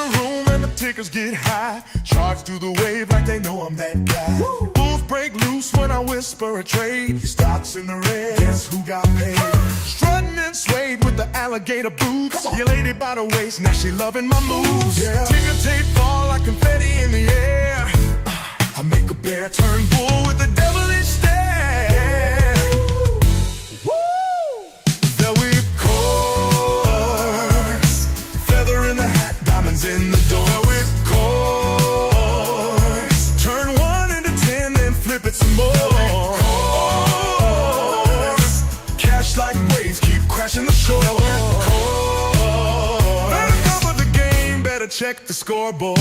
the room and the tickers get high. Charge through the wave like they know I'm that guy. Woo! Bulls break loose when I whisper a trade. Stocks in the red, guess who got paid? Strutting and swayed with the alligator boots. Your lady by the waist, now she loving my moves. Yeah. Ticker tape fall like confetti in the air. I make a bear turn bull with a devilish stare. Woo! Velvet Kohrs, feather in the hat, diamonds in the door. Velvet Kohrs, turn 1 into 10, then flip it some more. Kohrs, cash like waves, keep crashing the shore. Kohrs, better cover the game, better check the scoreboard.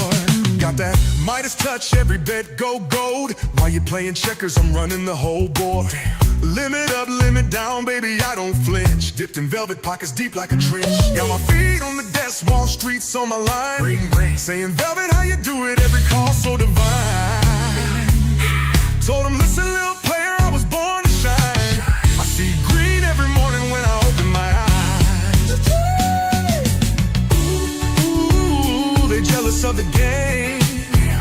Got that Midas touch, every bet go gold. While you playing checkers, I'm running the whole board. Limit up, limit down, baby, I don't flinch. Dipped in velvet, pockets deep like a trench. Got my feet on the desk, Wall Street's on my line. Ring, ring. Saying, Velvet, how you do it? Every call so divine. Told him, listen, little player, I was born to shine. I see green every morning when I open my eyes. Ooh, they jealous of the game.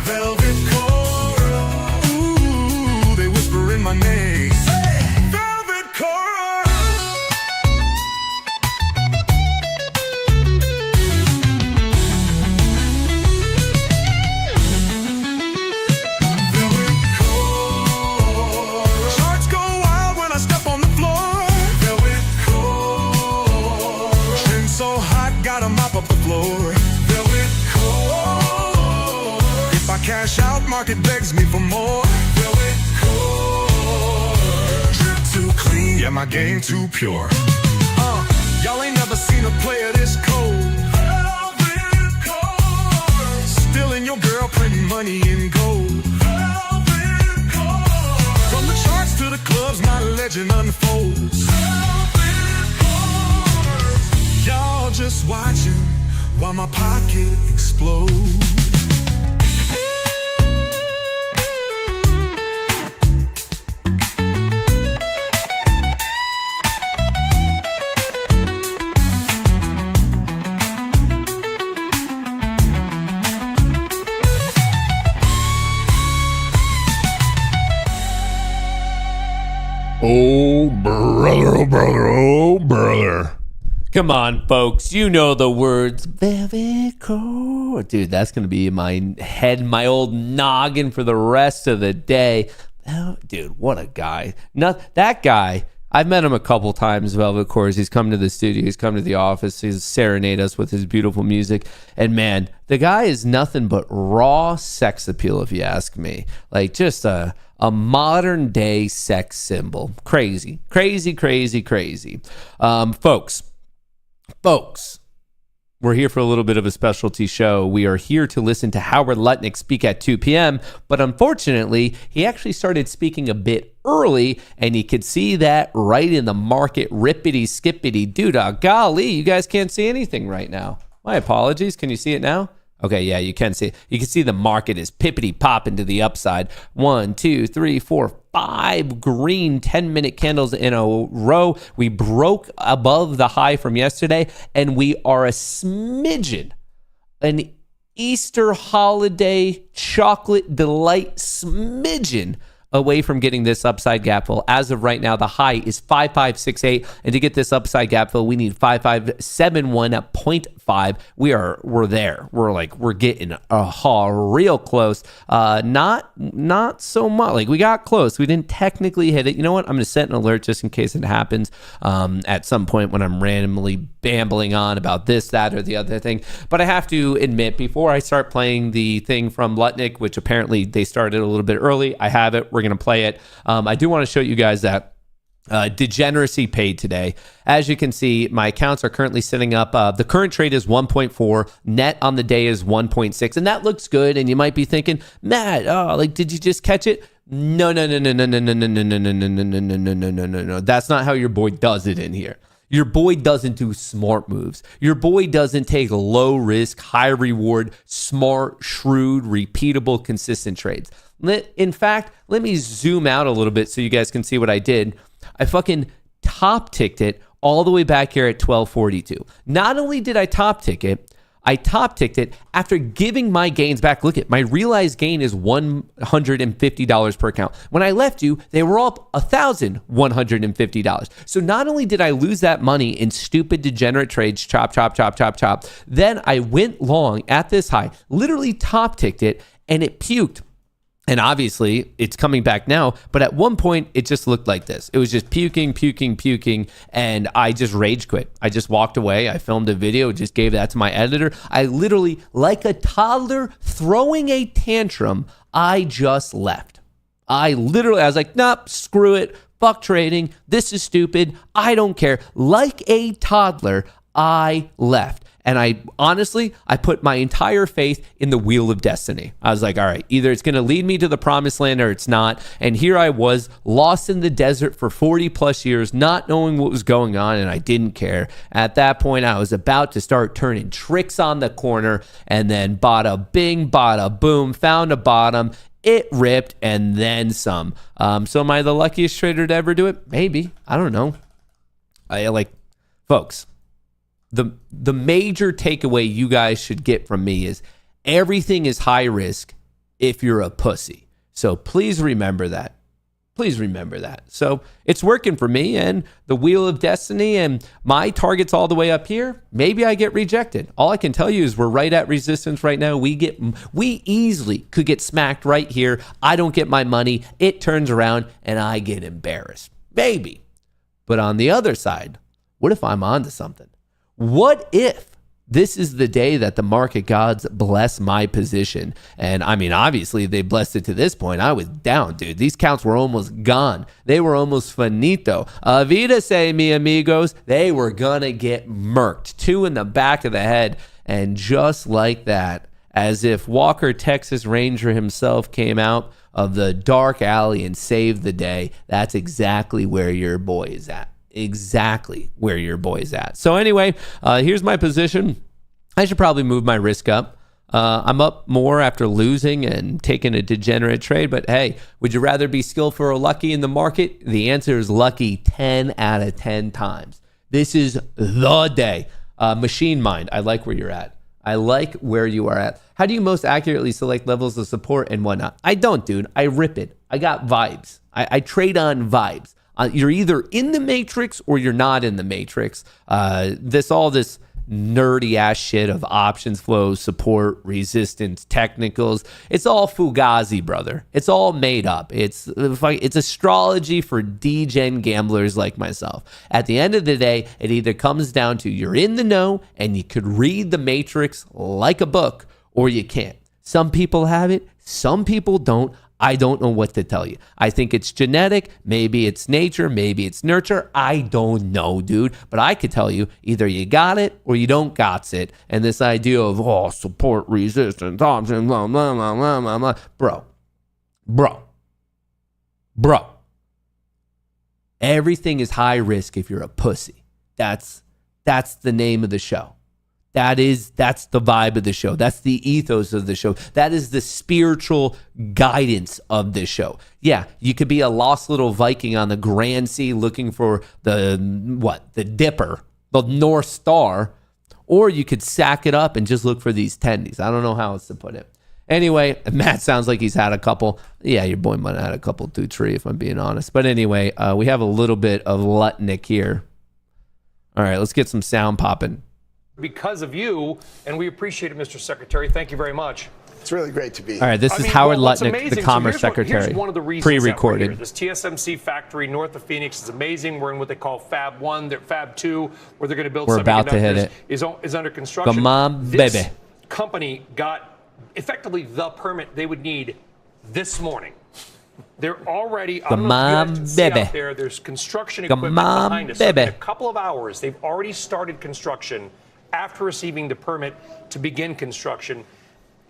Velvet Kohrs, ooh, they whisper in my name. Velvet Kohrs. Velvet Kohrs. Charts go wild when I step on the floor. Velvet Kohrs. Chin so hot, gotta mop up the floor. Velvet Kohrs. If I cash out, market begs me for more. Velvet Kohrs. Drip too clean, yeah, my game too pure. Y'all ain't never seen a player this cold. Velvet Kohrs. Stealing your girl, printing money in gold. Velvet Kohrs. From the charts to the clubs, my legend unfolds. Velvet Kohrs. Y'all just watching while my pocket explodes. Oh, brother, oh, brother, oh, brother. Come on, folks. You know the words. Velvet Kohrs. Dude, that's going to be in my head, my old noggin for the rest of the day. Oh, dude, what a guy. That guy, I've met him a couple times, Velvet Kohrs. He's come to the studio. He's come to the office. He's serenade us with his beautiful music. And, man, the guy is nothing but raw sex appeal, if you ask me. Like, just a modern day sex symbol. Crazy, crazy, crazy, crazy. Folks, we're here for a little bit of a specialty show. We are here to listen to Howard Lutnick speak at 2 p.m., but unfortunately, he actually started speaking a bit early, and you could see that right in the market, rippity-skippity doo-dah. Golly, you guys can't see anything right now. My apologies. Can you see it now? Okay, yeah, you can see it. You can see the market is pippity-popping to the upside. 1, 2, 3, 4, 5 green 10-minute candles in a row. We broke above the high from yesterday, and we are a smidgen, an Easter holiday chocolate delight smidgen away from getting this upside gap fill. As of right now, the high is 5568, and to get this upside gap fill, we need 5571.5. We're there. We're getting real close. Not so much. Like, we got close. We didn't technically hit it. You know what? I'm going to set an alert just in case it happens at some point when I'm randomly bambling on about this, that, or the other thing. But I have to admit, before I start playing the thing from Lutnick, which apparently they started a little bit early, I have it. We're going to play it. I do want to show you guys that degeneracy paid today. As you can see, my accounts are currently sitting up. The current trade is 1.4. Net on the day is 1.6. And that looks good. And you might be thinking, Matt, did you just catch it? No. That's not how your boy does it in here. Your boy doesn't do smart moves. Your boy doesn't take low risk, high reward, smart, shrewd, repeatable, consistent trades. In fact, let me zoom out a little bit so you guys can see what I did. I fucking top ticked it all the way back here at 1242. Not only did I top tick it, I top ticked it after giving my gains back. Look at my realized gain is $150 per account. When I left you, they were up $1,150. So not only did I lose that money in stupid degenerate trades, chop, then I went long at this high, literally top ticked it, and it puked. And obviously, it's coming back now. But at one point, it just looked like this. It was just puking. And I just rage quit. I just walked away. I filmed a video, just gave that to my editor. I literally, like a toddler throwing a tantrum, I just left. I was like, nope, screw it. Fuck trading. This is stupid. I don't care. Like a toddler, I left. And I put my entire faith in the wheel of destiny. I was like, all right, either it's going to lead me to the promised land or it's not. And here I was, lost in the desert for 40 plus years, not knowing what was going on, and I didn't care. At that point, I was about to start turning tricks on the corner, and then bada bing, bada boom, found a bottom. It ripped, and then some. So am I the luckiest trader to ever do it? Maybe. I don't know. Folks. The major takeaway you guys should get from me is everything is high risk if you're a pussy. So please remember that. So it's working for me, and the wheel of destiny, and my target's all the way up here. Maybe I get rejected. All I can tell you is we're right at resistance right now. We easily could get smacked right here. I don't get my money. It turns around and I get embarrassed. Maybe. But on the other side, what if I'm onto something? What if this is the day that the market gods bless my position? And I mean, obviously they blessed it to this point. I was down, dude. These counts were almost gone. They were almost finito. Avida say, mi amigos, they were gonna get murked. 2 in the back of the head. And just like that, as if Walker, Texas Ranger himself came out of the dark alley and saved the day, that's exactly where your boy is at. So anyway, here's my position. I should probably move my risk up. I'm up more after losing and taking a degenerate trade, but hey, would you rather be skillful or lucky in the market? The answer is lucky 10 out of 10 times. This is the day. Machine Mind, I like where you're at. I like where you are at. How do you most accurately select levels of support and whatnot? I don't, dude. I rip it. I got vibes. I trade on vibes. You're either in the matrix or you're not in the matrix. This nerdy ass shit of options flows, support, resistance, technicals. It's all fugazi, brother. It's all made up. It's astrology for degen gamblers like myself. At the end of the day, it either comes down to you're in the know and you could read the matrix like a book, or you can't. Some people have it, some people don't. I don't know what to tell you. I think it's genetic. Maybe it's nature. Maybe it's nurture. I don't know, dude. But I could tell you, either you got it or you don't got it. And this idea of, support, resistance, option, blah, blah, blah, blah, blah, blah. Bro. Everything is high risk if you're a pussy. That's the name of the show. That's the vibe of the show. That's the ethos of the show. That is the spiritual guidance of this show. Yeah, you could be a lost little Viking on the Grand Sea looking for the Dipper, the North Star, or you could sack it up and just look for these tendies. I don't know how else to put it. Anyway, Matt sounds like he's had a couple. Yeah, your boy might have had a couple too, Tree, if I'm being honest. But anyway, we have a little bit of Lutnick here. All right, let's get some sound popping. Because of you, and we appreciate it, Mr. Secretary. Thank you very much. It's really great to be here. All right, this is Howard Lutnick, the Commerce Secretary, here's one of the reasons pre-recorded. This TSMC factory north of Phoenix is amazing. We're in what they call Fab 1, Fab 2, where they're going to build We're about to hit it. Is under construction. Come on, this baby. Company got effectively the permit they would need this morning. They're already, I don't know if you guys can see out there, there's construction equipment behind us. So in a couple of hours, they've already started construction after receiving the permit to begin construction.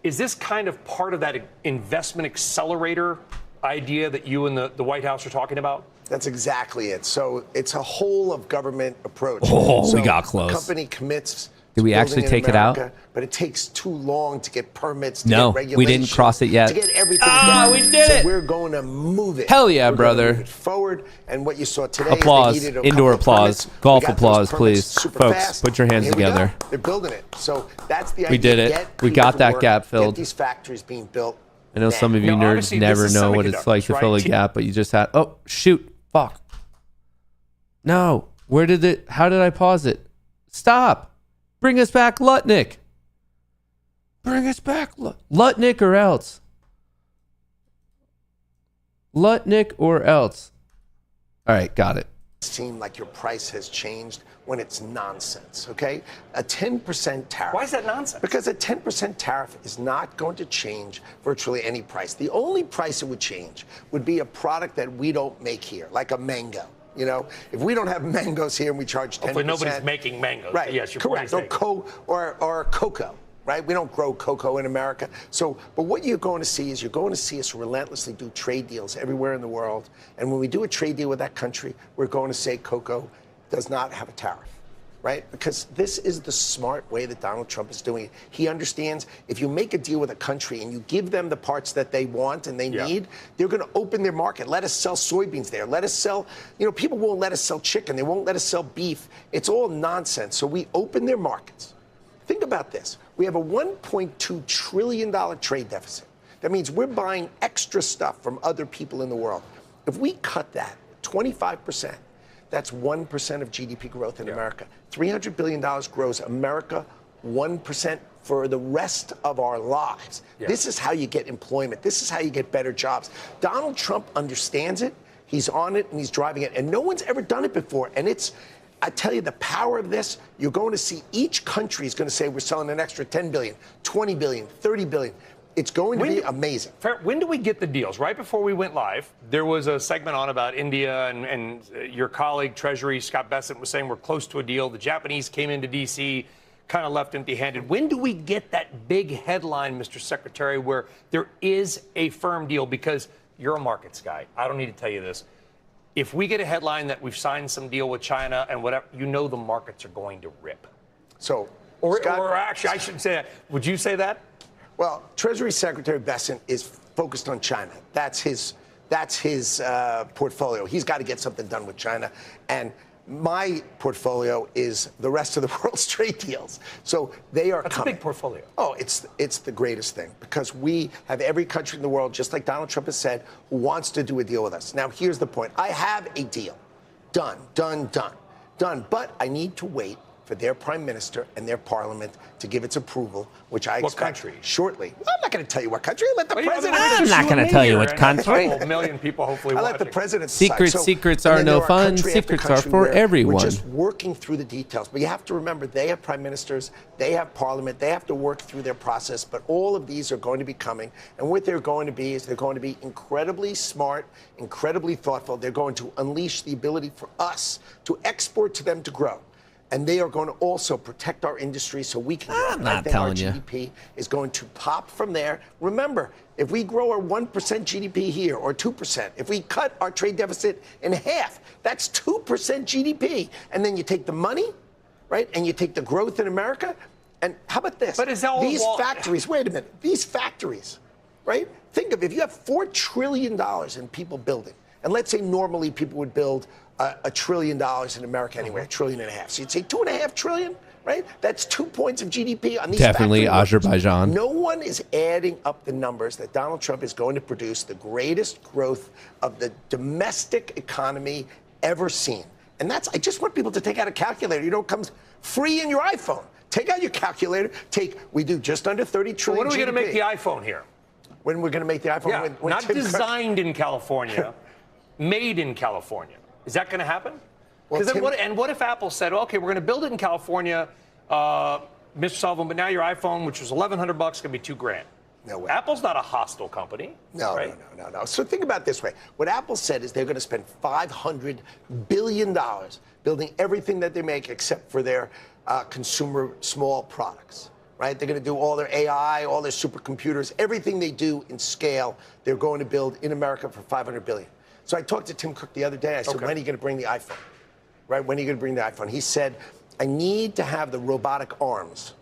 Is this kind of part of that investment accelerator idea that you and the White House are talking about? That's exactly it. So it's a whole of government approach. We got close. The company commits Did we actually take it out? But it takes too long to get permits, to No, get regulations. we didn't cross it yet. To get everything done. We did it. So we're going to move it. Hell yeah, we're brother. Move it forward. And what you saw today Applause. is they needed Indoor applause. Golf applause, please. Super Folks, fast. put your hands together. They're building it. So that's the idea. We did it. We got that gap filled. Get these factories being built. I know some of you nerds never know what it's like to fill a gap, but you just had... Oh, shoot. Fuck. No. How did I pause it? Stop. Bring us back, Lutnick. Bring us back, Lutnick or else. Lutnick or else. All right, got it. Seem like your price has changed when it's nonsense, okay? A 10% tariff. Why is that nonsense? Because a 10% tariff is not going to change virtually any price. The only price it would change would be a product that we don't make here, like a mango. You know, if we don't have mangoes here and we charge 10%. Hopefully nobody's making mangoes. Right, yes, you're correct. Or cocoa. Right? We don't grow cocoa in America. So, but what you're going to see is you're going to see us relentlessly do trade deals everywhere in the world. And when we do a trade deal with that country, we're going to say cocoa does not have a tariff, right? Because this is the smart way that Donald Trump is doing it. He understands if you make a deal with a country and you give them the parts that they want and they need, they're going to open their market. Let us sell soybeans there. Let us sell, people won't let us sell chicken. They won't let us sell beef. It's all nonsense. So we open their markets. Think about this. We have a $1.2 trillion trade deficit. That means we're buying extra stuff from other people in the world. If we cut that 25%, that's 1% of GDP growth in America. $300 billion grows America 1% for the rest of our lives. This is how you get employment. This is how you get better jobs. Donald Trump understands it. He's on it and he's driving it. And no one's ever done it before. And I tell you, the power of this, you're going to see each country is going to say we're selling an extra 10 billion, 20 billion, 30 billion. It's going to be amazing. When do we get the deals? Right before we went live, there was a segment on about India, and your colleague, Treasury, Scott Bessent, was saying we're close to a deal. The Japanese came into D.C., kind of left empty-handed. When do we get that big headline, Mr. Secretary, where there is a firm deal? Because you're a markets guy. I don't need to tell you this. If we get a headline that we've signed some deal with China and whatever, the markets are going to rip. So, or actually, I shouldn't say that. Would you say that? Well, Treasury Secretary Bessent is focused on China. That's his portfolio. He's got to get something done with China. And my portfolio is the rest of the world's trade deals. So they are That's coming. a big portfolio. Oh, it's the greatest thing because we have every country in the world, just like Donald Trump has said, who wants to do a deal with us. Now, here's the point. I have a deal. Done. But I need to wait for their prime minister and their parliament to give its approval, which I expect shortly. Well, I'm not going to tell you what country. Let the president. I'm not going to tell you what country. A million people hopefully I watching. let the president Secrets are no fun. Secrets are for everyone. We're just working through the details. But you have to remember, they have prime ministers, they have parliament, they have to work through their process. But all of these are going to be coming. And what they're going to be is they're going to be incredibly smart, incredibly thoughtful. They're going to unleash the ability for us to export to them to grow. And they are going to also protect our industry so we can grow. I'm not I think telling our you. GDP is going to pop from there. Remember, if we grow our 1% GDP here or 2%, if we cut our trade deficit in half, that's 2% GDP. And then you take the money, right, and you take the growth in America. And how about this? But is that these factories, wait a minute, these factories, right? Think of if you have $4 trillion in people building, and let's say normally people would build $1 trillion in America anyway, $1.5 trillion. So you'd say $2.5 trillion, right? That's 2 points of GDP on these Definitely factory workers. Azerbaijan. No one is adding up the numbers that Donald Trump is going to produce the greatest growth of the domestic economy ever seen. And I just want people to take out a calculator. It comes free in your iPhone. Take out your calculator. We do just under 30 trillion. When are we going to GDP. make the iPhone here? When we're going to make the iPhone? Yeah, when not designed in California, made in California. Is that going to happen? Well, what if Apple said, okay, we're going to build it in California, Mr. Sullivan, but now your iPhone, which was $1,100, going to be $2,000. No way. Apple's not a hostile company. No, right? no. So think about it this way. What Apple said is they're going to spend $500 billion building everything that they make except for their consumer small products. Right? They're going to do all their AI, all their supercomputers, everything they do in scale, they're going to build in America for $500 billion. So I talked to Tim Cook the other day. I said, when are you going to bring the iPhone? Right? When are you going to bring the iPhone? He said, I need to have the robotic arms,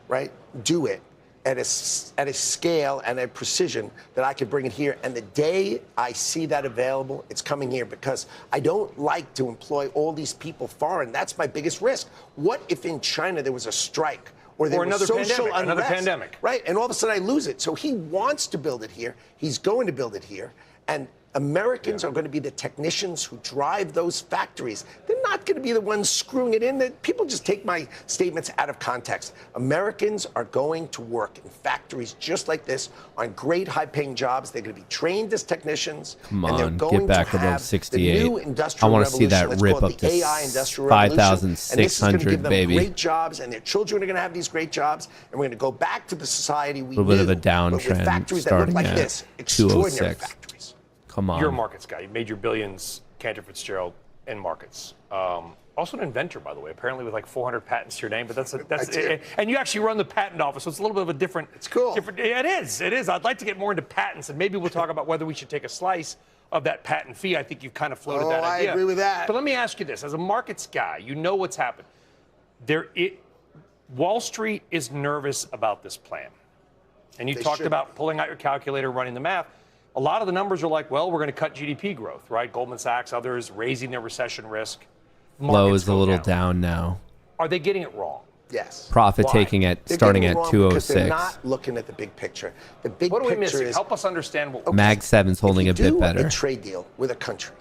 right, do it at a scale and a precision that I could bring it here. And the day I see that available, it's coming here, because I don't like to employ all these people foreign. That's my biggest risk. What if in China there was a strike? Or there was social unrest, another pandemic. Right, and all of a sudden I lose it. So he wants to build it here. He's going to build it here. And Americans are going to be the technicians who drive those factories. They're not going to be the ones screwing it in. That people just take my statements out of context. Americans are going to work in factories just like this on great high-paying jobs. They're going to be trained as technicians. Come and they're on, going get back to above have 68. The new industrial I want to see that revolution. rip Let's up call it the to AI industrial revolution. 5,600, and this is going to give them baby. great jobs, and their children are going to have these great jobs, and we're going to go back to the society we A little bit of a knew, downtrend but with factories that starting look like at this, extraordinary 206. factories. Come on. You're a markets guy. You made your billions, Cantor Fitzgerald, in markets. Also an inventor, by the way, apparently with like 400 patents to your name. But that's and you actually run the patent office, so it's a little bit of a different. It's cool. Yeah, it is. It is. I'd like to get more into patents, and maybe we'll talk about whether we should take a slice of that patent fee. I think you've kind of floated that idea. I agree with that. But let me ask you this: as a markets guy, you know what's happened. Wall Street is nervous about this plan, and you talked about pulling out your calculator, running the math. A lot of the numbers are like, well, we're going to cut GDP growth, right? Goldman Sachs, others raising their recession risk. Low is a little down now. Are they getting it wrong? Yes. Profit taking at starting at 206. They're not looking at the big picture. The big what are we picture missing? is Help us understand what. Mag 7's holding a bit better. If you do a trade deal with a country,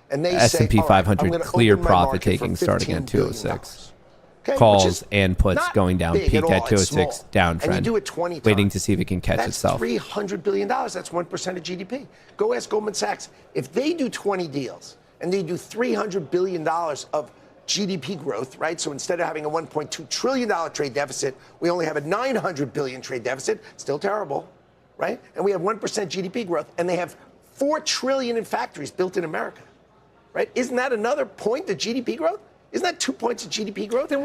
and they S&P say, 500 I'm gonna clear open my profit market for taking starting at $15 billion. 206. Okay, Calls and puts going down, big peaked at all. It's 206, small. downtrend. And you do it 20 times. Waiting to see if it can catch That's itself. $300 billion. That's 1% of GDP. Go ask Goldman Sachs. If they do 20 deals and they do $300 billion of GDP growth, right? So instead of having a $1.2 trillion trade deficit, we only have a $900 billion trade deficit. Still terrible, right? And we have 1% GDP growth, and they have $4 trillion in factories built in America, right? Isn't that another point of GDP growth? Isn't that 2 points of GDP growth? Then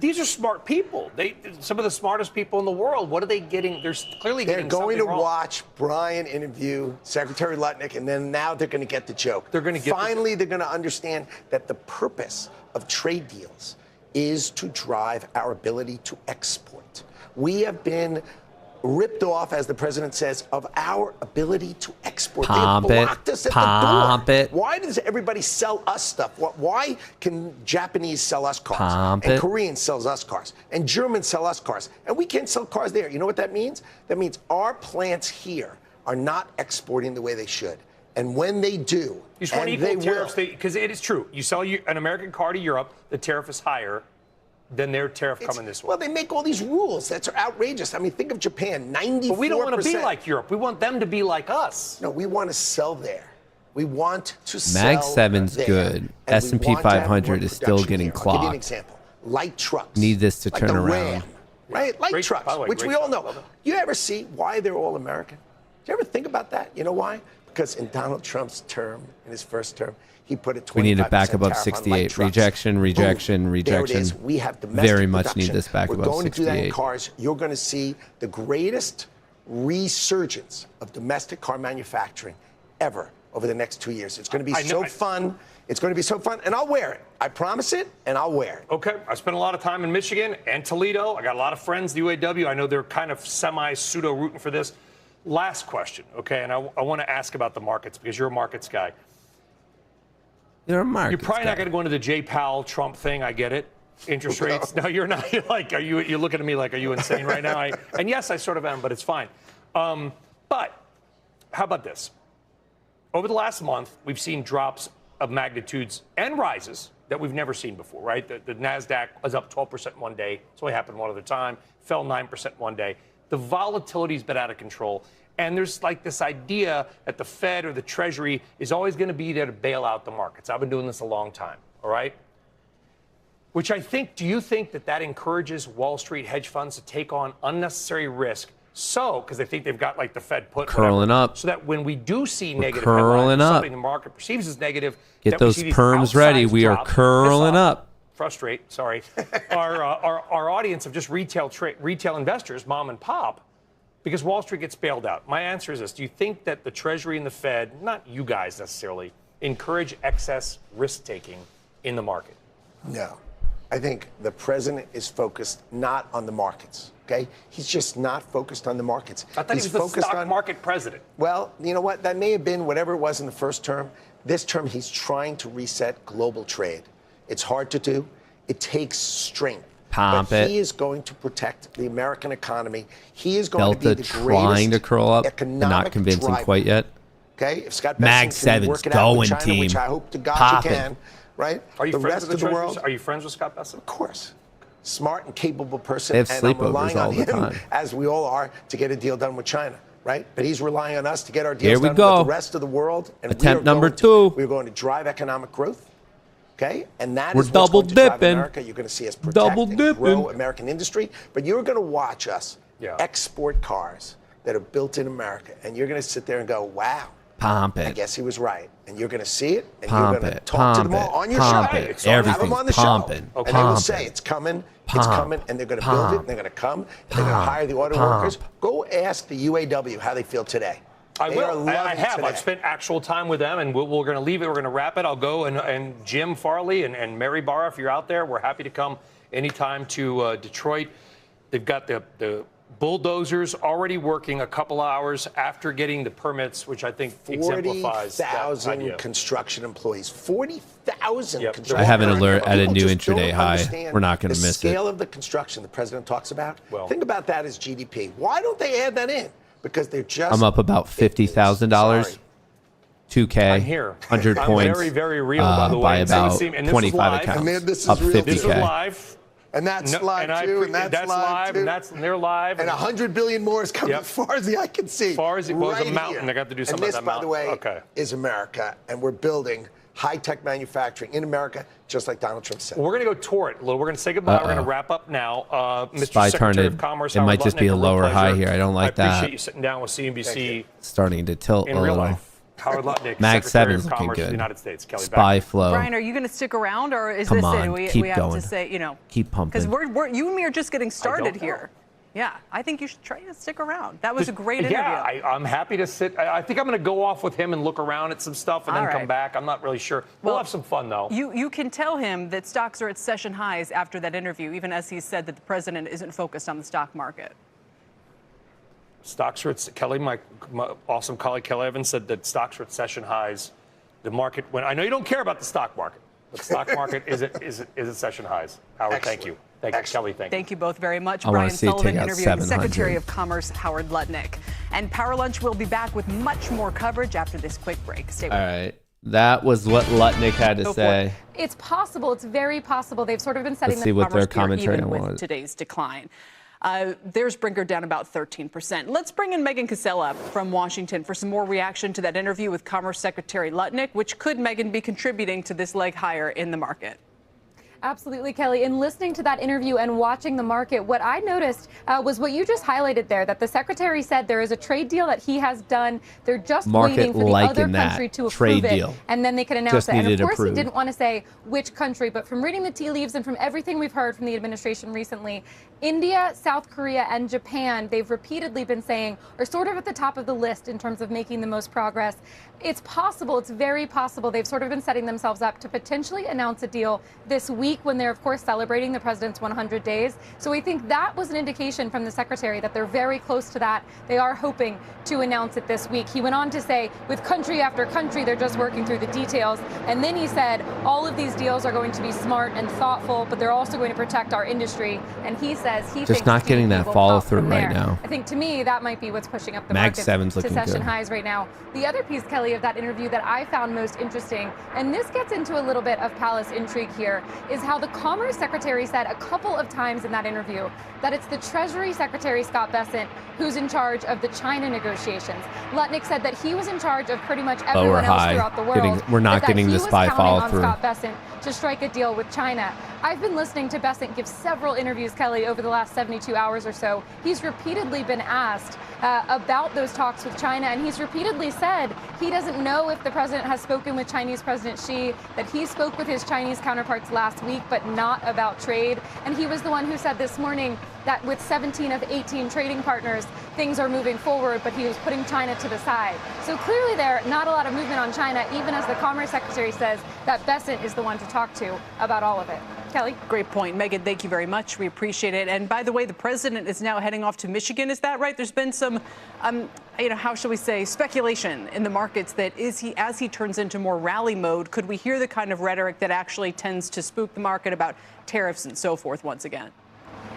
these are smart people. Some of the smartest people in the world. What are they getting? They're clearly getting something wrong. They're going to watch Brian interview Secretary Lutnick, and then now they're going to get the joke. They're going to get Finally, they're going to understand that the purpose of trade deals is to drive our ability to export. We have been ripped off, as the president says, of our ability to export. They have blocked us at the door. Why does everybody sell us stuff? Why can Japanese sell us cars? And Koreans sell us cars? And Germans sell us cars? And we can't sell cars there. You know what that means? That means our plants here are not exporting the way they should. And when they do, you just want equal tariffs, because it is true. You sell an American car to Europe, the tariff is higher than their tariff coming this way. Well, they make all these rules. That's outrageous. I mean, think of Japan, 94%. But we don't want to be like Europe. We want them to be like us. No, we want to sell there. We want to sell Mag 7's there, good. S&P 500 is still getting clocked. I'll give you an example. Light trucks. Need this to turn around. Ram, right? Light trucks, which we all know. You ever see why they're all American? Do you ever think about that? You know why? Because in Donald Trump's term, in his first term, he put a 25% We need it back above tariff on 68. light trucks. Rejection. There it is. We have domestic Very much production. need this back We're above going to do that in 68. cars. You're going to see the greatest resurgence of domestic car manufacturing ever over the next 2 years. It's going to be so fun. It's going to be so fun, and I'll wear it. I promise it, and I'll wear it. Okay. I spent a lot of time in Michigan and Toledo. I got a lot of friends at the UAW. I know they're kind of semi-pseudo rooting for this. Last question, okay? And I want to ask about the markets because you're a markets guy. You're probably not going to go into the Jay Powell Trump thing. I get it. Interest rates. No, you're not. You're like, you're looking at me like, are you insane right now? And yes, I sort of am, but it's fine. But how about this? Over the last month, we've seen drops of magnitudes and rises that we've never seen before, right? The NASDAQ was up 12% one day. It's only happened one other time. Fell 9% one day. The volatility's been out of control. And there's like this idea that the Fed or the Treasury is always going to be there to bail out the markets. I've been doing this a long time, all right? Which I think, do you think that encourages Wall Street hedge funds to take on unnecessary risk? So, because they think they've got like the Fed put curling up, so that when we do see negative headlines, something the market perceives as negative, get those perms ready. We are curling up. Frustrate, sorry. Our audience of just retail investors, mom and pop, because Wall Street gets bailed out. My answer is this. Do you think that the Treasury and the Fed, not you guys necessarily, encourage excess risk-taking in the market? No. I think the president is focused not on the markets. Okay, he's just not focused on the markets. I thought he's he was the focused stock on market president. Well, you know what? That may have been whatever it was in the first term. This term, he's trying to reset global trade. It's hard to do. It takes strength. Pump but it. he is going to protect the American economy. He is going Delta to be the trying to greatest curl up, but economic not convincing driver. quite yet. Okay, if Scott Mag Bessent can 7's work it out going, with China, team. which I hope to God Pop you it. can, right? Are you the friends rest with of the world? Are you friends with Scott Bessent? Of course. Smart and capable person. They have and I'm sleepovers relying all on the him, time. as we all are, to get a deal done with China, right? But he's relying on us to get our Here deals we done go. with the rest of the world. And Attempt we are number going two. We're going to drive economic growth. Okay, and that We're is what's double going to drive dipping. America. You're going to see us protect Double and dipping. grow American industry, but you're going to watch us Yeah. export cars that are built in America, and you're going to sit there and go, "Wow, Pump I it. guess he was right." And you're going to see it, and Pump you're going to it. talk to Pump them all it. on your Pump show. it. Have them Everything's on the pumping. show, and they will Pump say it. it's coming, Pump. it's coming, and they're going to build it, and they're going to come, and they're going to Pump. hire the auto Pump. workers. Go ask the UAW how they feel today. I They are will. loving I have. today. I've spent actual time with them, and we're going to leave it. We're going to wrap it. I'll go, and Jim Farley and Mary Barra, if you're out there, we're happy to come anytime to Detroit. They've got the bulldozers already working a couple hours after getting the permits, which I think exemplifies that 40,000 idea. construction employees. 40,000 Yep. construction I have an alert People at a new just intraday don't high. understand We're not going to miss the it. scale of the construction the president talks about. Well- Think about that as GDP. Why don't they add that in? Because they're just. I'm up about $50,000. Sorry. 2K. I'm here. 100 I'm points. very, very real, by the way. By And so about and this is 25 live. accounts. And then this is up real. 50K. This is live. And that's No, live and too, and that's live too. and they're live. And 100 billion more is coming Yep. as far as the eye can see. As far as it was a right mountain. here. They got to do And something this, with that by the way, mountain. Okay. is America, and we're building high-tech manufacturing in America, just like Donald Trump said. We're going to go tour it. We're going to say goodbye. We're going to wrap up now. Mr. Spy Secretary turned of it. Commerce, It Howard might just be Lutnick, a real lower pleasure. high here. I don't like I appreciate that. you sitting down with CNBC Starting to tilt in a real little. life. Howard Lutnick, Mag Secretary 7's of looking Commerce of good. the United States. Kelly, Spy back. flow. Brian, are you going to stick around, or is Come this on, it? We keep have going. to say, Keep pumping. because you and me are just getting started know. here. Yeah, I think you should try to stick around. That was a great interview. Yeah, I'm happy to sit. I think I'm going to go off with him and look around at some stuff and All then come right. back. I'm not really sure. We'll have some fun, though. You can tell him that stocks are at session highs after that interview, even as he said that the president isn't focused on the stock market. Stocks are at Kelly, my awesome colleague Kelly Evans said that stocks are at session highs. The market, when I know you don't care about the stock market, but the stock market is at session highs. Howard, thank you. Thank you, Kelly. Thank you. Thank you both very much. I wanna Brian see it Sullivan take out interviewing 700. Secretary of Commerce Howard Lutnick. And Power Lunch will be back with much more coverage after this quick break. Stay with All us. right. That was what Lutnick had to Go for say. it. It's possible. It's very possible. They've sort of been setting Let's see the what their commerce commentary even was. with today's decline. There's Brinker down about 13%. Let's bring in Megan Casella from Washington for some more reaction to that interview with Commerce Secretary Lutnick, which could, Megan, be contributing to this leg higher in the market. Absolutely, Kelly. In listening to that interview and watching the market, what I noticed was what you just highlighted there, that the secretary said there is a trade deal that he has done. They're just Market waiting for the liking other that country to trade approve it, deal. and then they can announce Just it. And needed of course, approved. he didn't want to say which country, but from reading the tea leaves and from everything we've heard from the administration recently, India, South Korea, and Japan, they've repeatedly been saying, are sort of at the top of the list in terms of making the most progress. It's possible, it's very possible, they've sort of been setting themselves up to potentially announce a deal this week when they're, of course, celebrating the president's 100 days. So I think that was an indication from the secretary that they're very close to that. They are hoping to announce it this week. He went on to say, with country after country, they're just working through the details. And then he said, all of these deals are going to be smart and thoughtful, but they're also going to protect our industry. And he says he thinks not getting GDP that will follow pop through from right there. now. I think to me, that might be what's pushing up the Mag market 7's to looking session good. highs right now. The other piece, Kelly, of that interview that I found most interesting, and this gets into a little bit of palace intrigue here, is how the Commerce Secretary said a couple of times in that interview that it's the Treasury Secretary, Scott Bessent, who's in charge of the China negotiations. Lutnick said that he was in charge of pretty much everyone else high. throughout the world. We're not but that getting he the was spy counting follow on through. Scott Bessent to strike a deal with China. I've been listening to Bessent give several interviews, Kelly, over the last 72 hours or so. He's repeatedly been asked about those talks with China, and he's repeatedly said he doesn't know if the president has spoken with Chinese President Xi, that he spoke with his Chinese counterparts last week, but not about trade. And he was the one who said this morning that with 17 of 18 trading partners, things are moving forward, but he was putting China to the side. So clearly there, not a lot of movement on China, even as the Commerce Secretary says that Bessent is the one to talk to about all of it. Kelly? Great point. Megan, thank you very much. We appreciate it. And by the way, the president is now heading off to Michigan. Is that right? There's been some, how shall we say, speculation in the markets that as he turns into more rally mode, could we hear the kind of rhetoric that actually tends to spook the market about tariffs and so forth once again?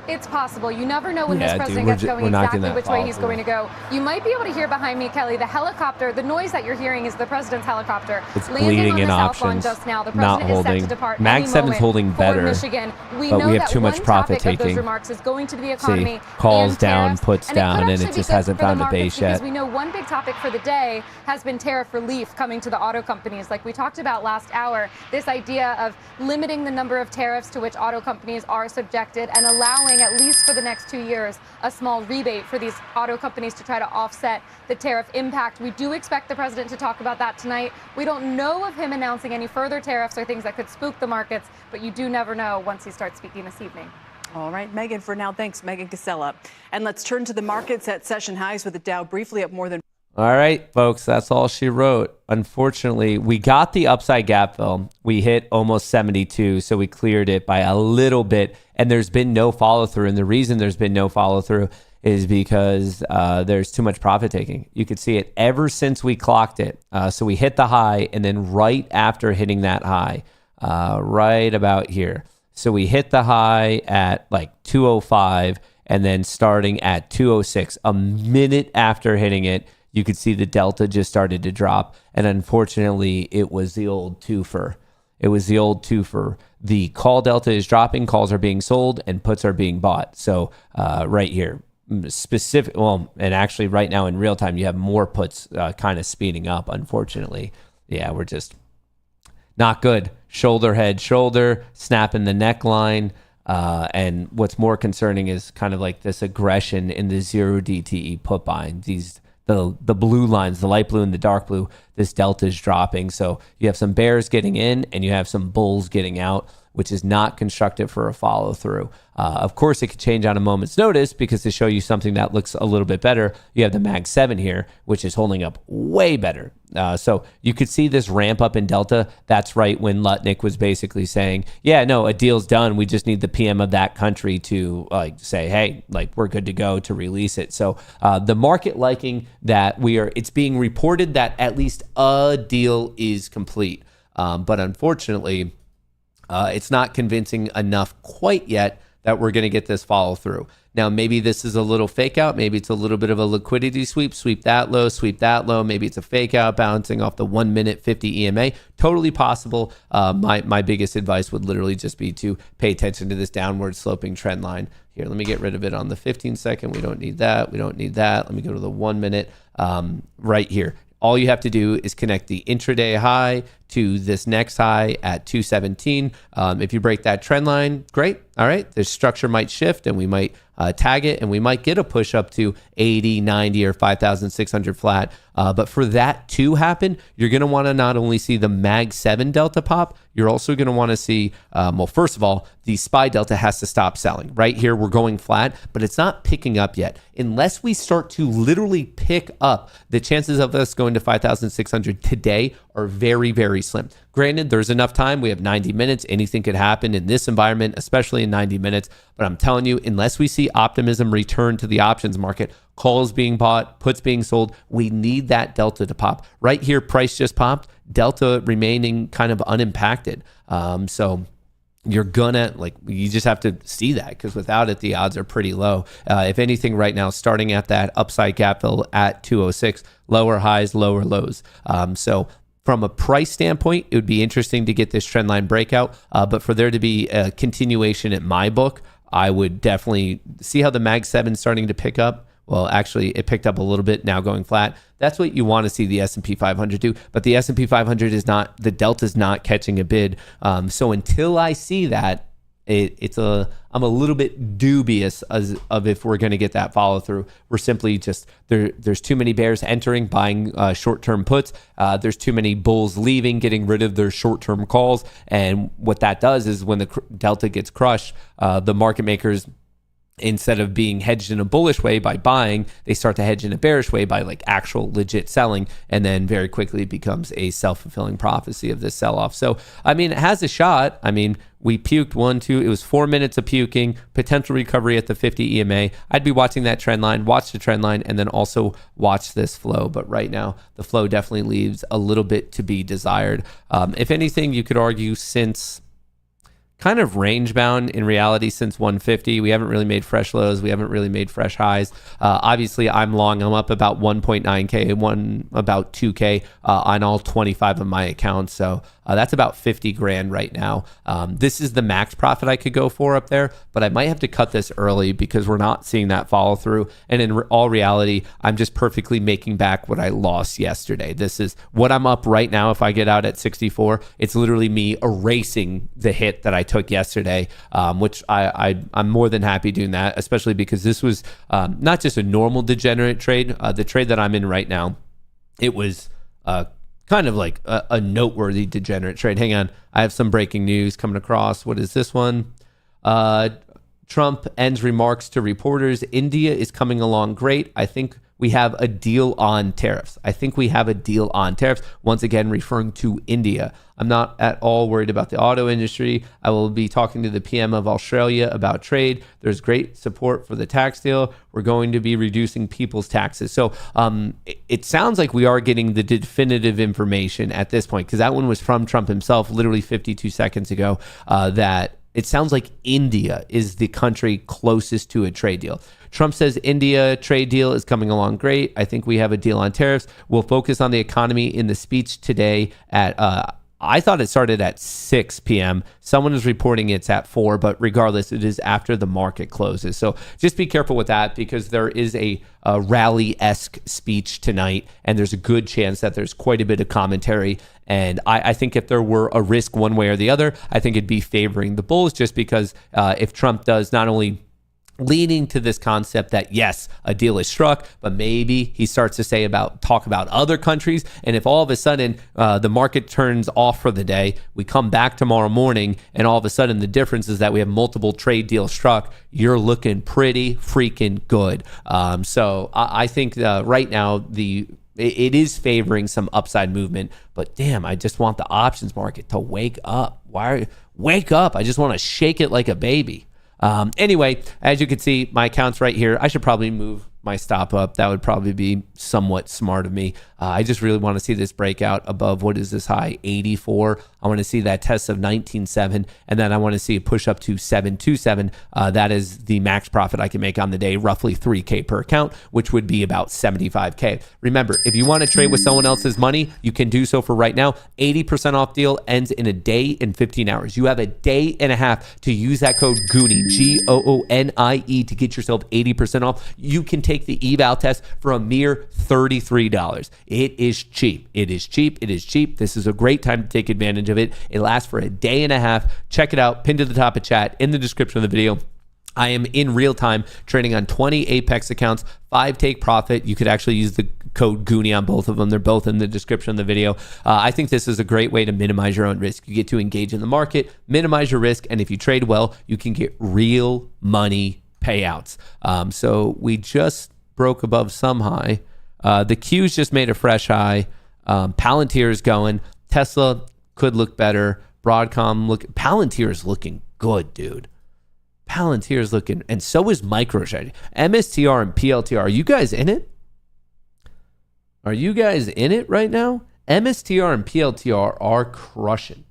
It's possible. You never know when this president gets going exactly which way he's going to go. You might be able to hear behind me, Kelly, the helicopter. The noise that you're hearing is the president's helicopter. It's bleeding in options. Just now. The not president holding. Is set to depart Mag 7's holding better. Michigan. We but know we have that too much profit taking. Of those remarks is going to be the economy. See, calls and down, tariffs, puts down, and it just hasn't found a base yet. Because we know one big topic for the day has been tariff relief coming to the auto companies. Like we talked about last hour, this idea of limiting the number of tariffs to which auto companies are subjected and allowing, at least for the next 2 years, a small rebate for these auto companies to try to offset the tariff impact. We do expect the president to talk about that tonight. We don't know of him announcing any further tariffs or things that could spook the markets, but you do never know once he starts speaking this evening. All right, Megan, for now, thanks, Megan Casella. And let's turn to the markets at session highs with the Dow briefly up more than... All right, folks, that's all she wrote. Unfortunately, we got the upside gap fill. We hit almost 72, so we cleared it by a little bit, and there's been no follow through. And the reason there's been no follow through is because there's too much profit taking. You could see it ever since we clocked it. So we hit the high, and then right after hitting that high, right about here. So we hit the high at like 205, and then starting at 206, a minute after hitting it, you could see the delta just started to drop. And unfortunately, it was the old twofer. The call delta is dropping, calls are being sold, and puts are being bought. So right here, and actually right now in real time, you have more puts kind of speeding up, unfortunately. Yeah, we're just not good. Shoulder, head, shoulder, snapping the neckline. And what's more concerning is kind of like this aggression in the 0 DTE put buying. The blue lines, the light blue and the dark blue, this delta is dropping. So you have some bears getting in and you have some bulls getting out, which is not constructive for a follow through. Of course, it could change on a moment's notice because to show you something that looks a little bit better, you have the Mag 7 here, which is holding up way better. So you could see this ramp up in delta. That's right when Lutnick was basically saying, yeah, no, a deal's done. We just need the PM of that country to say, hey, we're good to go to release it. So the market liking that it's being reported that at least a deal is complete. But unfortunately, it's not convincing enough quite yet that we're going to get this follow through. Now, maybe this is a little fake out. Maybe it's a little bit of a liquidity sweep that low. Maybe it's a fake out bouncing off the 1 minute 50 EMA. Totally possible. My biggest advice would literally just be to pay attention to this downward sloping trend line. Here, let me get rid of it on the 15 second. We don't need that. Let me go to the 1 minute right here. All you have to do is connect the intraday high to this next high at 217. If you break that trend line, great. All right, the structure might shift and we might tag it and we might get a push up to 80, 90, or 5,600 flat. But for that to happen, you're going to want to not only see the Mag 7 delta pop, you're also going to want to see, first of all, the SPY delta has to stop selling. Right here, we're going flat, but it's not picking up yet. Unless we start to literally pick up, the chances of us going to 5,600 today are very, very slim. Granted, there's enough time. We have 90 minutes. Anything could happen in this environment, especially in 90 minutes. But I'm telling you, unless we see optimism return to the options market, calls being bought, puts being sold, we need that delta to pop. Right here, price just popped, delta remaining kind of unimpacted. So you're gonna you just have to see that, because without it, the odds are pretty low. If anything, right now, starting at that upside gap fill at 206, lower highs, lower lows. So from a price standpoint, it would be interesting to get this trend line breakout. But for there to be a continuation in my book, I would definitely see how the Mag 7 is starting to pick up. Well, actually, it picked up a little bit, now going flat. That's what you want to see the S&P 500 do. But the S&P 500 is not, the delta's not catching a bid. So until I see that, I'm a little bit dubious of if we're going to get that follow through. We're simply just, there's too many bears entering, buying short-term puts. There's too many bulls leaving, getting rid of their short-term calls. And what that does is when the delta gets crushed, the market makers instead of being hedged in a bullish way by buying, they start to hedge in a bearish way by like actual legit selling. And then very quickly it becomes a self-fulfilling prophecy of this sell-off. So, I mean, it has a shot. I mean, we puked 1, 2, it was 4 minutes of puking, potential recovery at the 50 EMA. I'd be watching that trend line, watch the trend line, and then also watch this flow. But right now, the flow definitely leaves a little bit to be desired. If anything, you could argue since kind of range bound in reality since 150. We haven't really made fresh lows. We haven't really made fresh highs. Obviously, I'm long. I'm up about 1.9K, about 2K on all 25 of my accounts. So that's about 50 grand right now. This is the max profit I could go for up there, but I might have to cut this early because we're not seeing that follow through. And in all reality, I'm just perfectly making back what I lost yesterday. This is what I'm up right now. If I get out at 64, it's literally me erasing the hit that I took yesterday, which I'm more than happy doing that, especially because this was not just a normal degenerate trade. The trade that I'm in right now, it was kind of like a noteworthy degenerate trade. Hang on, I have some breaking news coming across. What is this one? Trump ends remarks to reporters. India is coming along great. I think we have a deal on tariffs. Once again, referring to India. I'm not at all worried about the auto industry. I will be talking to the PM of Australia about trade. There's great support for the tax deal. We're going to be reducing people's taxes. So it sounds like we are getting the definitive information at this point, because that one was from Trump himself literally 52 seconds ago, that it sounds like India is the country closest to a trade deal. Trump says India trade deal is coming along great. I think we have a deal on tariffs. We'll focus on the economy in the speech today at, I thought it started at 6 p.m. Someone is reporting it's at 4, but regardless, it is after the market closes. So just be careful with that, because there is a rally-esque speech tonight, and there's a good chance that there's quite a bit of commentary. And I think if there were a risk one way or the other, I think it'd be favoring the bulls, just because if Trump does not only leaning to this concept that yes, a deal is struck, but maybe he starts to talk about other countries. And if all of a sudden the market turns off for the day, we come back tomorrow morning, and all of a sudden the difference is that we have multiple trade deals struck, you're looking pretty freaking good. So I think right now it is favoring some upside movement, but damn, I just want the options market to wake up. Wake up. I just want to shake it like a baby. Anyway, as you can see, my account's right here. I should probably move my stop up. That would probably be somewhat smart of me. I just really want to see this breakout above, what is this high, 84. I want to see that test of 19.7, and then I want to see a push up to 7.27. That is the max profit I can make on the day, roughly 3K per account, which would be about 75K. Remember, if you want to trade with someone else's money, you can do so for right now. 80% off deal ends in a day and 15 hours. You have a day and a half to use that code GOONIE, GOONIE, to get yourself 80% off. You can take the eval test for a mere $33. It is cheap. It is cheap. It is cheap. This is a great time to take advantage of it. It lasts for a day and a half. Check it out. Pinned to the top of chat, in the description of the video. I am in real time trading on 20 Apex accounts, 5 take profit. You could actually use the code GOONIE on both of them. They're both in the description of the video. I think this is a great way to minimize your own risk. You get to engage in the market, minimize your risk, and if you trade well, you can get real money payouts. So we just broke above some high. The Q's just made a fresh high. Palantir is going. Tesla could look better. Broadcom Palantir is looking good, dude. Palantir is looking, and so is MicroStrategy. MSTR and PLTR. Are you guys in it? Are you guys in it right now? MSTR and PLTR are crushing.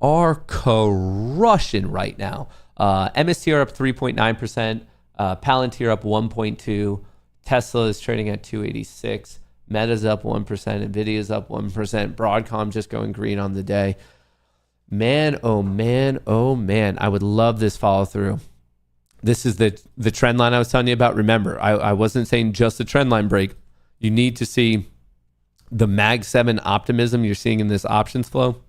Right now. MSTR up 3.9%. Palantir up 1.2%. Tesla is trading at 286. Meta's up 1%. Nvidia's up 1%. Broadcom just going green on the day. Man, oh man, oh man. I would love this follow through. This is the trend line I was telling you about. Remember, I wasn't saying just the trend line break. You need to see the Mag 7 optimism you're seeing in this options flow.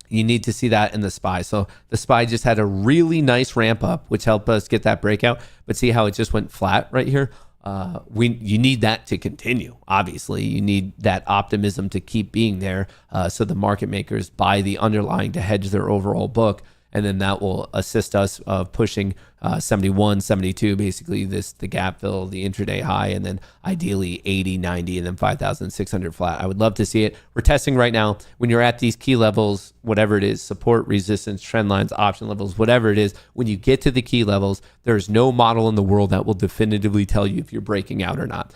You need to see that in the SPY. So the SPY just had a really nice ramp up, which helped us get that breakout. But see how it just went flat right here? You need that to continue. Obviously, you need that optimism to keep being there, so the market makers buy the underlying to hedge their overall book, and then that will assist us of pushing 71, 72, basically the gap fill, the intraday high, and then ideally 80, 90, and then 5,600 flat. I would love to see it. We're testing right now. When you're at these key levels, whatever it is, support, resistance, trend lines, option levels, whatever it is, when you get to the key levels, there's no model in the world that will definitively tell you if you're breaking out or not.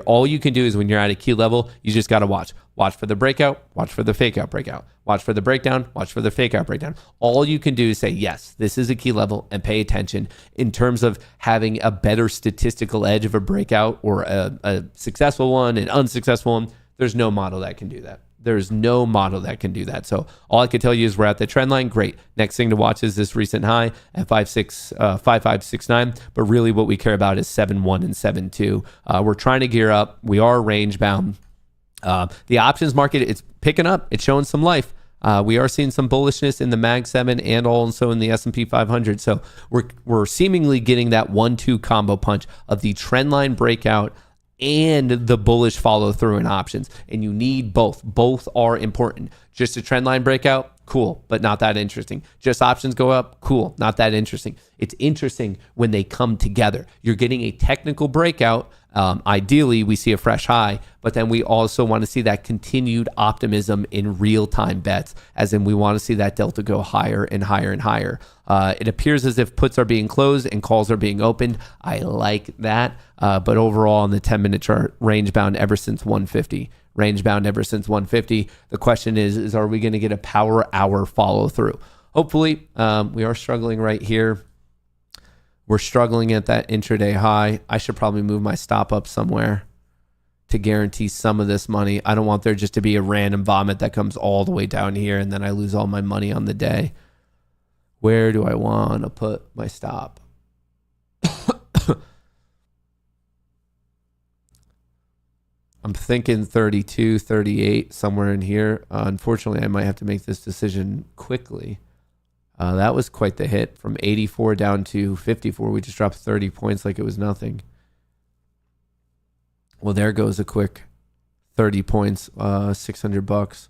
All you can do is when you're at a key level, you just got to watch. Watch for the breakout, watch for the fake out breakout, watch for the breakdown, watch for the fake out breakdown. All you can do is say, yes, this is a key level, and pay attention. In terms of having a better statistical edge of a breakout or a successful one, an unsuccessful one, there's no model that can do that. There's no model that can do that. So all I can tell you is we're at the trend line. Great. Next thing to watch is this recent high at 5569. But really what we care about is 7.1 and 7.2. We're trying to gear up. We are range bound. The options market, it's picking up. It's showing some life. We are seeing some bullishness in the Mag 7 and also in the S&P 500. So we're seemingly getting that 1-2 combo punch of the trend line breakout and the bullish follow through in options. And you need both. Both are important. Just a trend line breakout, cool, but not that interesting. Just options go up, cool, not that interesting. It's interesting when they come together. You're getting a technical breakout. Ideally, we see a fresh high, but then we also want to see that continued optimism in real-time bets, as in we want to see that delta go higher and higher and higher. It appears as if puts are being closed and calls are being opened. I like that, but overall on the 10-minute chart, range bound ever since 150. Range bound ever since 150. The question is are we going to get a power hour follow through? Hopefully. We are struggling right here. We're struggling at that intraday high. I should probably move my stop up somewhere to guarantee some of this money. I don't want there just to be a random vomit that comes all the way down here and then I lose all my money on the day. Where do I want to put my stop? I'm thinking 32, 38, somewhere in here. Unfortunately, I might have to make this decision quickly. That was quite the hit from 84 down to 54. We just dropped 30 points like it was nothing. Well, there goes a quick 30 points, $600.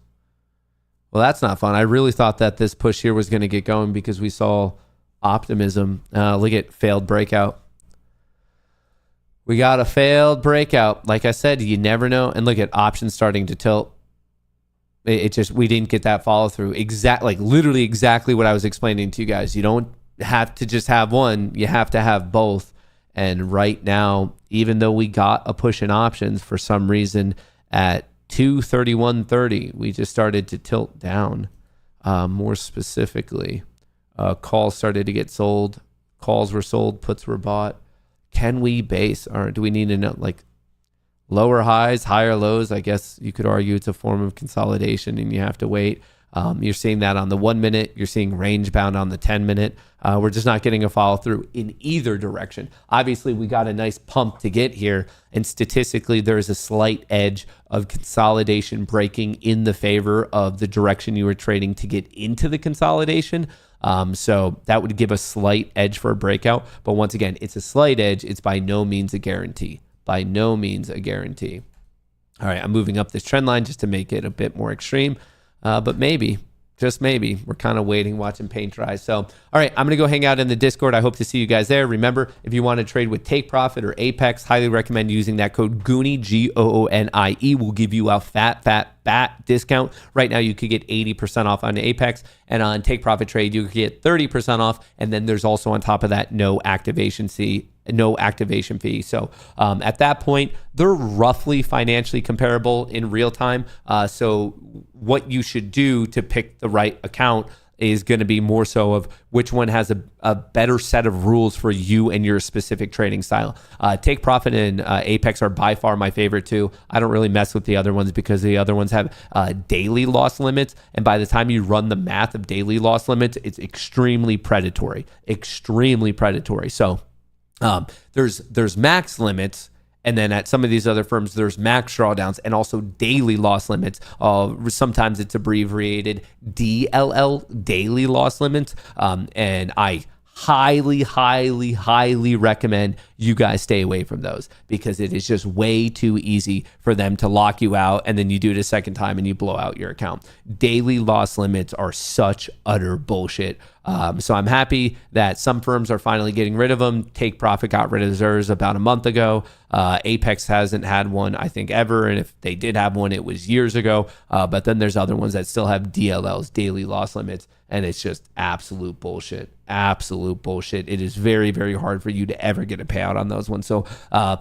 Well, that's not fun. I really thought that this push here was going to get going because we saw optimism. Look at failed breakout. We got a failed breakout. Like I said, you never know. And look at options starting to tilt. It just, we didn't get that follow through. Literally exactly what I was explaining to you guys. You don't have to just have one. You have to have both. And right now, even though we got a push in options for some reason at 231.30, we just started to tilt down. More specifically, calls started to get sold. Calls were sold. Puts were bought. Can we base, or do we need to know, like, lower highs, higher lows? I guess you could argue it's a form of consolidation and you have to wait. You're seeing that on the 1 minute. You're seeing range bound on the 10 minute. We're just not getting a follow through in either direction. Obviously, we got a nice pump to get here. And statistically, there's a slight edge of consolidation breaking in the favor of the direction you were trading to get into the consolidation. So that would give a slight edge for a breakout. But once again, it's a slight edge. It's by no means a guarantee. By no means a guarantee. All right, I'm moving up this trend line just to make it a bit more extreme. But maybe, just maybe, we're kind of waiting, watching paint dry. So, all right, I'm going to go hang out in the Discord. I hope to see you guys there. Remember, if you want to trade with Take Profit or Apex, highly recommend using that code GOONIE, GOONIE. Will give you a fat discount. Right now, you could get 80% off on Apex, and on Take Profit Trade, you could get 30% off. And then there's also on top of that, no activation fee. So at that point, they're roughly financially comparable in real time. So what you should do to pick the right account is going to be more so of which one has a better set of rules for you and your specific trading style. Take Profit and Apex are by far my favorite too. I don't really mess with the other ones because the other ones have daily loss limits. And by the time you run the math of daily loss limits, it's extremely predatory. So there's max limits, and then at some of these other firms, there's max drawdowns and also daily loss limits. Sometimes it's abbreviated DLL, daily loss limits. And I highly recommend you guys stay away from those because it is just way too easy for them to lock you out, and then you do it a second time and you blow out your account. Daily loss limits are such utter bullshit. So I'm happy that some firms are finally getting rid of them. Take Profit got rid of theirs about a month ago. Apex hasn't had one, I think, ever. And if they did have one, it was years ago. But then there's other ones that still have DLLs, daily loss limits. And it's just absolute bullshit. Absolute bullshit. It is very, very hard for you to ever get a payout on those ones. So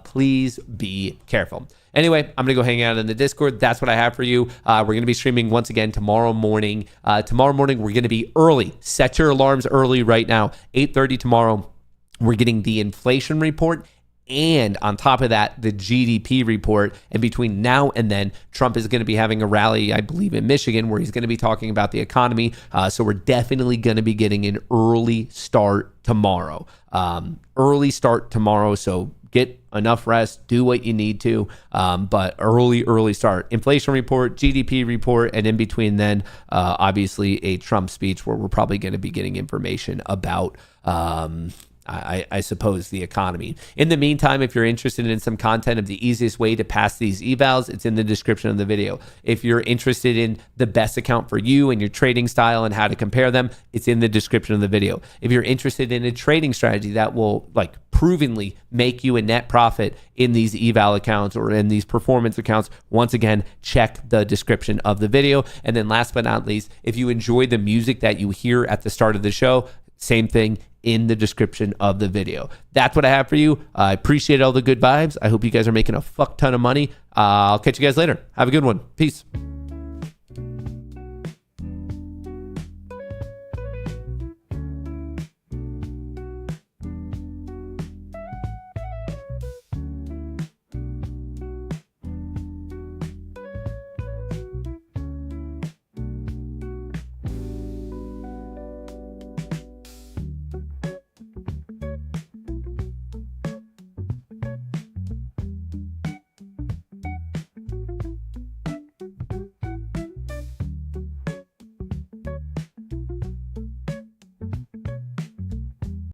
please be careful. Anyway, I'm going to go hang out in the Discord. That's what I have for you. We're going to be streaming once again tomorrow morning. Tomorrow morning, we're going to be early. Set your alarms early right now. 8:30 tomorrow. We're getting the inflation report. And on top of that, the GDP report. And between now and then, Trump is going to be having a rally, I believe, in Michigan, where he's going to be talking about the economy. So we're definitely going to be getting an early start tomorrow. So get enough rest, do what you need to, but early start. Inflation report, GDP report, and in between then, obviously a Trump speech where we're probably going to be getting information about I suppose the economy. In the meantime, if you're interested in some content of the easiest way to pass these evals, it's in the description of the video. If you're interested in the best account for you and your trading style and how to compare them, it's in the description of the video. If you're interested in a trading strategy that will provenly make you a net profit in these eval accounts or in these performance accounts, once again, check the description of the video. And then last but not least, if you enjoy the music that you hear at the start of the show, same thing in the description of the video. That's what I have for you. I appreciate all the good vibes. I hope you guys are making a fuck ton of money. I'll catch you guys later. Have a good one. Peace.